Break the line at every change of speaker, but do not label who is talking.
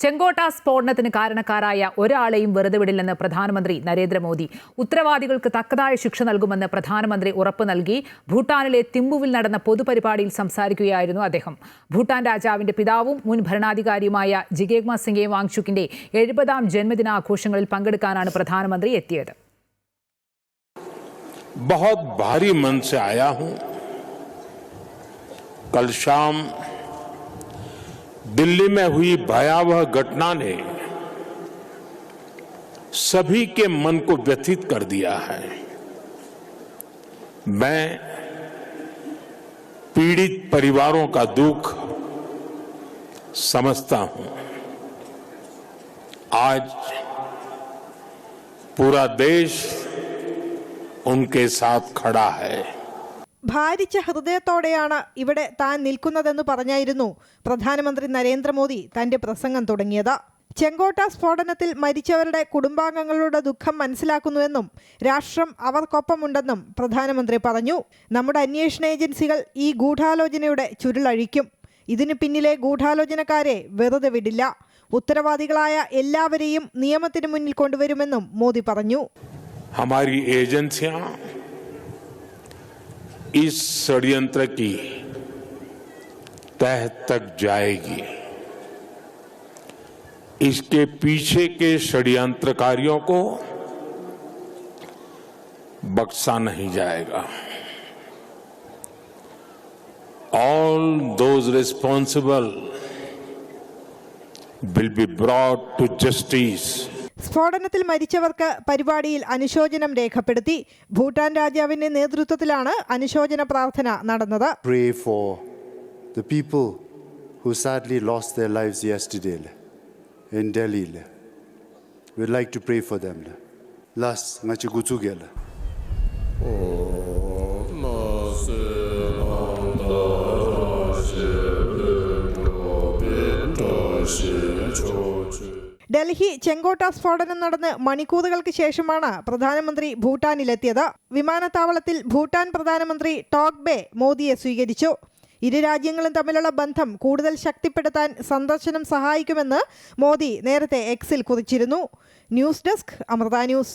ചെങ്കോട്ട സ്ഫോടനത്തിന് കാരണക്കാരായ ഒരാളെയും വെറുതെ വിടില്ലെന്ന് പ്രധാനമന്ത്രി നരേന്ദ്രമോദി. ഉത്തരവാദികൾക്ക് തക്കതായ ശിക്ഷ നൽകുമെന്ന് പ്രധാനമന്ത്രി ഉറപ്പ് നൽകി. ഭൂട്ടാനിലെ തിമ്പുവിൽ നടന്ന പൊതുപരിപാടിയിൽ സംസാരിക്കുകയായിരുന്നു അദ്ദേഹം. ഭൂട്ടാൻ രാജാവിന്റെ പിതാവും മുൻ ഭരണാധികാരിയുമായ ജിഗ്മേ സിംഗെ വാങ്ചുക്കിന്റെ 70ാം ജന്മദിനാഘോഷങ്ങളിൽ പങ്കെടുക്കാനാണ് പ്രധാനമന്ത്രി എത്തിയത്.
बहुत भारी मन से आया हूं। कल शाम दिल्ली में हुई भयावह घटना ने सभी के मन को व्यथित कर दिया है। मैं पीड़ित परिवारों का दुख समझता हूं। आज पूरा देश उनके साथ खड़ा है.
ഭാരിച്ച ഹൃദയത്തോടെയാണ് ഇവിടെ താൻ നിൽക്കുന്നതെന്ന് പറഞ്ഞായിരുന്നു പ്രധാനമന്ത്രി നരേന്ദ്രമോദി തന്റെ പ്രസംഗം തുടങ്ങിയത്. ചെങ്കോട്ട സ്ഫോടനത്തിൽ മരിച്ചവരുടെ കുടുംബാംഗങ്ങളുടെ ദുഃഖം മനസ്സിലാക്കുന്നുവെന്നും രാഷ്ട്രം അവർക്കൊപ്പമുണ്ടെന്നും പ്രധാനമന്ത്രി പറഞ്ഞു. നമ്മുടെ അന്വേഷണ ഏജൻസികൾ ഈ ഗൂഢാലോചനയുടെ ചുരുളഴിക്കും. ഇതിനു പിന്നിലെ ഗൂഢാലോചനക്കാരെ വെറുതെ വിടില്ല. ഉത്തരവാദികളായ എല്ലാവരെയും നിയമത്തിന് മുന്നിൽ കൊണ്ടുവരുമെന്നും മോദി പറഞ്ഞു.
हमारी एजेंसियां इस षड्यंत्र की तह तक जाएगी. इसके पीछे के षड्यंत्रकारियों को बख्शा नहीं जाएगा. All those responsible will be brought to justice.
സ്ഫോടനത്തിൽ മരിച്ചവർക്ക് പരിപാടിയിൽ അനുശോചനം രേഖപ്പെടുത്തി. ഭൂട്ടാൻ രാജാവിന്റെ നേതൃത്വത്തിലാണ് അനുശോചന പ്രാർത്ഥന നടന്നത്.
Pray for the people who sadly lost their lives yesterday in Delhi. We'd like to pray for them. Las ngachugutugel. Delhi ചെങ്കോട്ട സ്ഫോടനം നടന്ന് മണിക്കൂറുകൾക്ക് ശേഷമാണ് പ്രധാനമന്ത്രി ഭൂട്ടാനിലെത്തിയത്. വിമാനത്താവളത്തിൽ ഭൂട്ടാൻ പ്രധാനമന്ത്രി ടോഗ്ബെ മോദിയെ സ്വീകരിച്ചു. ഇരു രാജ്യങ്ങളും തമ്മിലുള്ള ബന്ധം കൂടുതൽ ശക്തിപ്പെടുത്താൻ സന്ദർശനം സഹായിക്കുമെന്ന് മോദി നേരത്തെ എക്സിൽ കുറിച്ചിരുന്നു. News desk Amrita news.